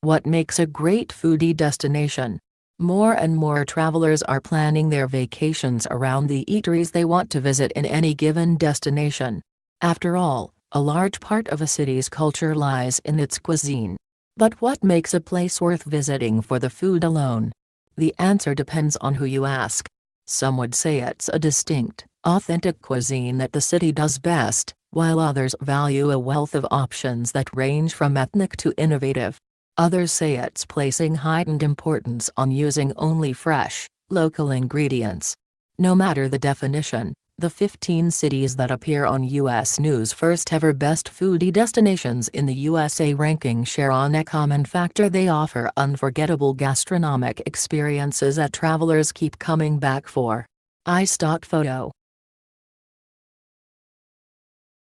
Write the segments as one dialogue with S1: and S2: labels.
S1: What makes a great foodie destination? More and more travelers are planning their vacations around the eateries they want to visit in any given destination. After all, a large part of a city's culture lies in its cuisine. But what makes a place worth visiting for the food alone? The answer depends on who you ask. Some would say it's a distinct, authentic cuisine that the city does best, while others value a wealth of options that range from ethnic to innovative. Others say it's placing heightened importance on using only fresh, local ingredients. No matter the definition, the 15 cities that appear on U.S. News' first-ever Best Foodie Destinations in the USA ranking share on a common factor: they offer unforgettable gastronomic experiences that travelers keep coming back for. iStock photo.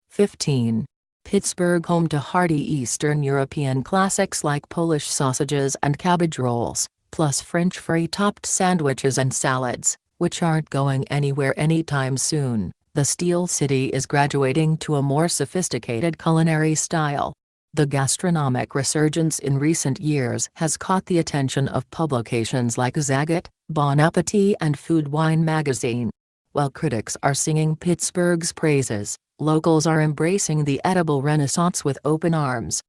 S1: 15. Pittsburgh, home to hearty Eastern European classics like Polish sausages and cabbage rolls, plus French fry-topped sandwiches and salads, which aren't going anywhere anytime soon. The Steel City is graduating to a more sophisticated culinary style. The gastronomic resurgence in recent years has caught the attention of publications like Zagat, Bon Appetit and Food Wine magazine. While critics are singing Pittsburgh's praises, locals are embracing the edible renaissance with open arms.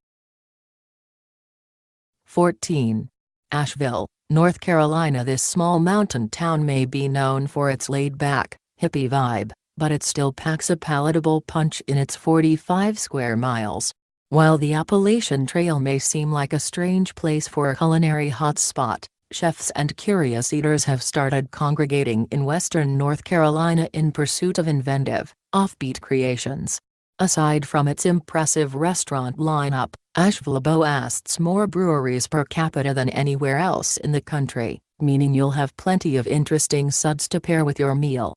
S1: 14. Asheville, North Carolina. This small mountain town may be known for its laid-back, hippie vibe, but it still packs a palatable punch in its 45 square miles. While the Appalachian Trail may seem like a strange place for a culinary hotspot, chefs and curious eaters have started congregating in western North Carolina in pursuit of inventive, offbeat creations. Aside from its impressive restaurant lineup, Asheville boasts more breweries per capita than anywhere else in the country, meaning you'll have plenty of interesting suds to pair with your meal.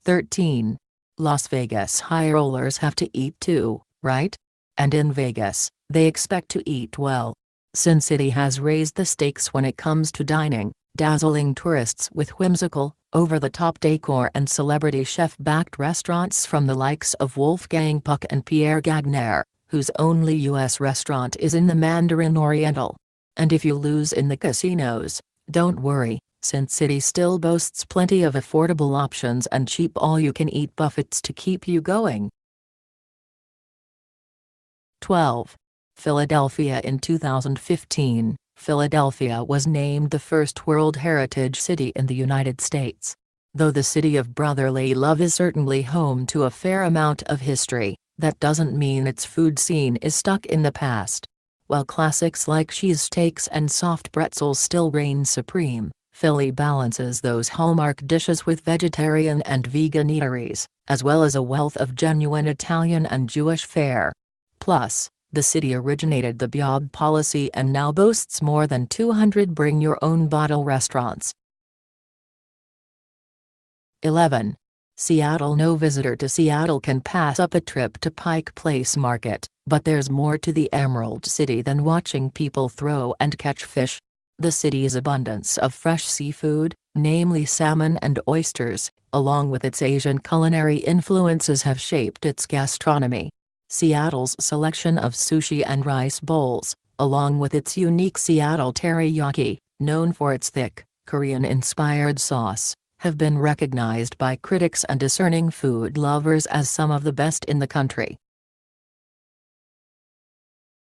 S1: 13. Las Vegas. High rollers have to eat too, right? And in Vegas, they expect to eat well. Sin City has raised the stakes when it comes to dining, dazzling tourists with whimsical, over-the-top decor and celebrity chef-backed restaurants from the likes of Wolfgang Puck and Pierre Gagnaire, whose only U.S. restaurant is in the Mandarin Oriental. And if you lose in the casinos, don't worry, Sin City still boasts plenty of affordable options and cheap all-you-can-eat buffets to keep you going. 12. Philadelphia. In 2015, Philadelphia was named the first World Heritage City in the United States. Though the city of brotherly love is certainly home to a fair amount of history, that doesn't mean its food scene is stuck in the past. While classics like cheesesteaks and soft pretzels still reign supreme, Philly balances those hallmark dishes with vegetarian and vegan eateries, as well as a wealth of genuine Italian and Jewish fare. Plus, the city originated the BYOB policy and now boasts more than 200 bring-your-own-bottle restaurants. 11. Seattle. No visitor to Seattle can pass up a trip to Pike Place Market, but there's more to the Emerald City than watching people throw and catch fish. The city's abundance of fresh seafood, namely salmon and oysters, along with its Asian culinary influences have shaped its gastronomy. Seattle's selection of sushi and rice bowls, along with its unique Seattle teriyaki, known for its thick, Korean-inspired sauce, have been recognized by critics and discerning food lovers as some of the best in the country.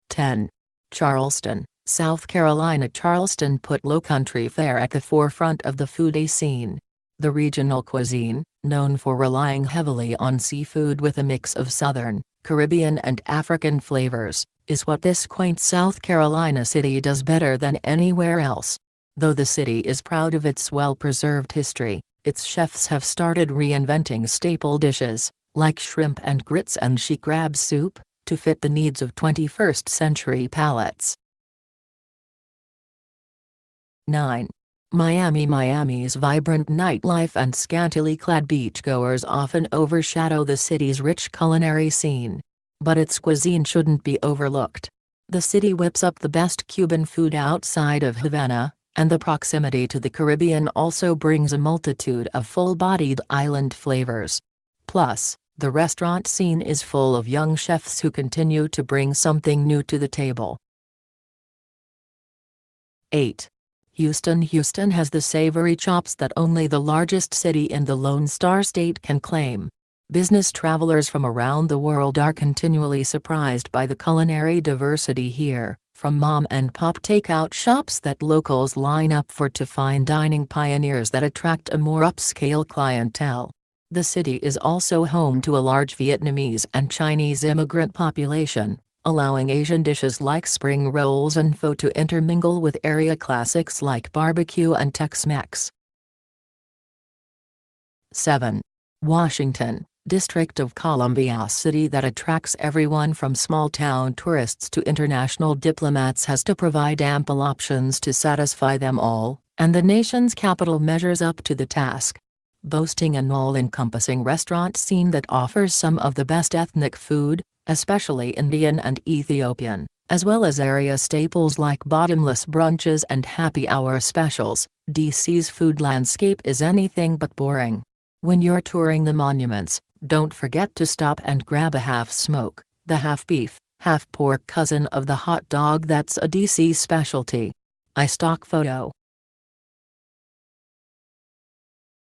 S1: 10. Charleston, South Carolina. Charleston put lowcountry fare at the forefront of the foodie scene. The regional cuisine, known for relying heavily on seafood with a mix of Southern, Caribbean and African flavors, is what this quaint South Carolina city does better than anywhere else. Though the city is proud of its well-preserved history, its chefs have started reinventing staple dishes, like shrimp and grits and she crab soup, to fit the needs of 21st-century palates. 9. Miami. Miami's vibrant nightlife and scantily clad beachgoers often overshadow the city's rich culinary scene. But its cuisine shouldn't be overlooked. The city whips up the best Cuban food outside of Havana, and the proximity to the Caribbean also brings a multitude of full-bodied island flavors. Plus, The restaurant scene is full of young chefs who continue to bring something new to the table. 8. Houston. Houston has the savory chops that only the largest city in the Lone Star State can claim. Business travelers from around the world are continually surprised by the culinary diversity here, from mom-and-pop takeout shops that locals line up for to fine dining pioneers that attract a more upscale clientele. The city is also home to a large Vietnamese and Chinese immigrant population, allowing Asian dishes like spring rolls and pho to intermingle with area classics like barbecue and Tex-Mex. 7. Washington, District of Columbia. A city that attracts everyone from small-town tourists to international diplomats has to provide ample options to satisfy them all, and the nation's capital measures up to the task. Boasting an all-encompassing restaurant scene that offers some of the best ethnic food, especially Indian and Ethiopian, as well as area staples like bottomless brunches and happy hour specials, DC's food landscape is anything but boring. When you're touring the monuments, don't forget to stop and grab a half-smoke, the half-beef, half-pork cousin of the hot dog that's a DC specialty. Stock photo.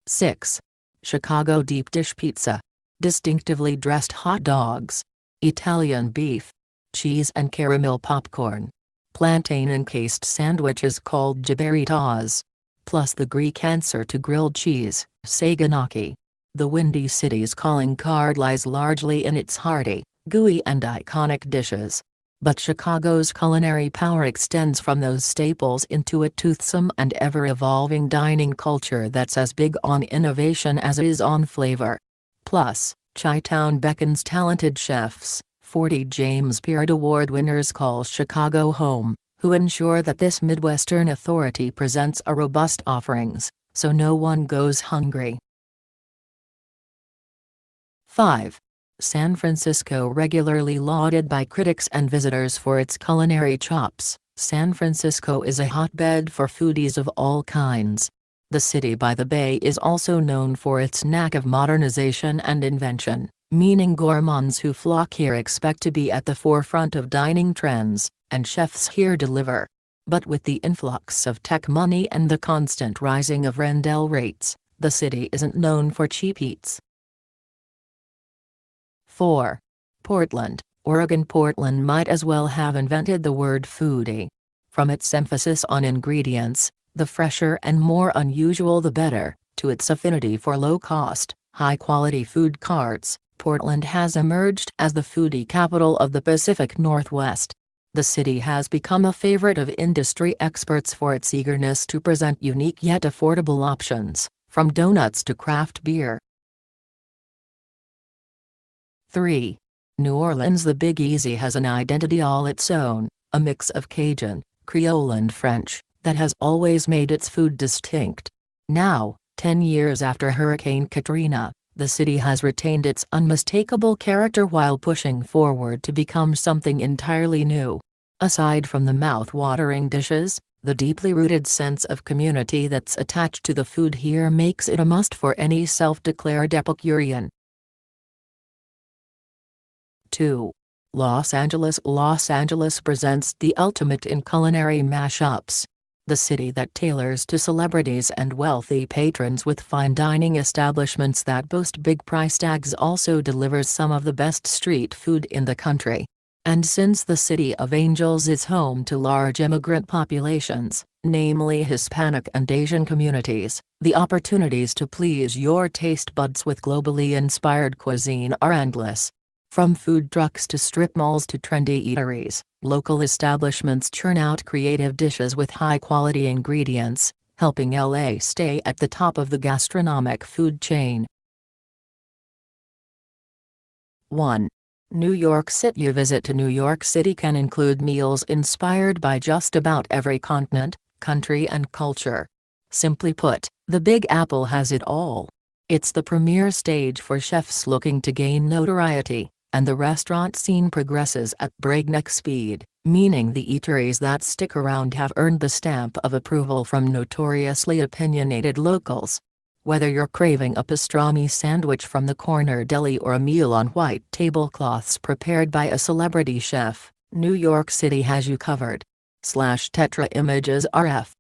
S1: 6. Chicago deep dish pizza. Distinctively dressed hot dogs. Italian beef. Cheese and caramel popcorn. Plantain-encased sandwiches called giberitas. Plus the Greek answer to grilled cheese, saganaki. The Windy City's calling card lies largely in its hearty, gooey and iconic dishes. But Chicago's culinary power extends from those staples into a toothsome and ever-evolving dining culture that's as big on innovation as it is on flavor. Plus, Chi-Town beckons talented chefs. 40 James Beard Award winners call Chicago home, who ensure that this Midwestern authority presents a robust offerings, so no one goes hungry. 5. San Francisco. Regularly lauded by critics and visitors for its culinary chops, San Francisco is a hotbed for foodies of all kinds. The city by the bay is also known for its knack of modernization and invention, meaning gourmands who flock here expect to be at the forefront of dining trends, and chefs here deliver. But with the influx of tech money and the constant rising of rental rates, the city isn't known for cheap eats. 4. Portland, Oregon. Portland might as well have invented the word foodie. From its emphasis on ingredients, the fresher and more unusual the better, to its affinity for low-cost, high-quality food carts, Portland has emerged as the foodie capital of the Pacific Northwest. The city has become a favorite of industry experts for its eagerness to present unique yet affordable options, from donuts to craft beer. 3. New Orleans. The Big Easy has an identity all its own, a mix of Cajun, Creole and French, that has always made its food distinct. Now, 10 years after Hurricane Katrina, the city has retained its unmistakable character while pushing forward to become something entirely new. Aside from the mouth-watering dishes, the deeply rooted sense of community that's attached to the food here makes it a must for any self-declared Epicurean. 2. Los Angeles. Los Angeles presents the ultimate in culinary mashups. The city that tailors to celebrities and wealthy patrons with fine dining establishments that boast big price tags also delivers some of the best street food in the country. And since the City of Angels is home to large immigrant populations, namely Hispanic and Asian communities, the opportunities to please your taste buds with globally inspired cuisine are endless. From food trucks to strip malls to trendy eateries, local establishments churn out creative dishes with high-quality ingredients, helping LA stay at the top of the gastronomic food chain. 1. New York City. Your visit to New York City can include meals inspired by just about every continent, country and culture. Simply put, the Big Apple has it all. It's the premier stage for chefs looking to gain notoriety, and the restaurant scene progresses at breakneck speed, meaning the eateries that stick around have earned the stamp of approval from notoriously opinionated locals. Whether you're craving a pastrami sandwich from the corner deli or a meal on white tablecloths prepared by a celebrity chef, New York City has you covered. /Tetra Images RF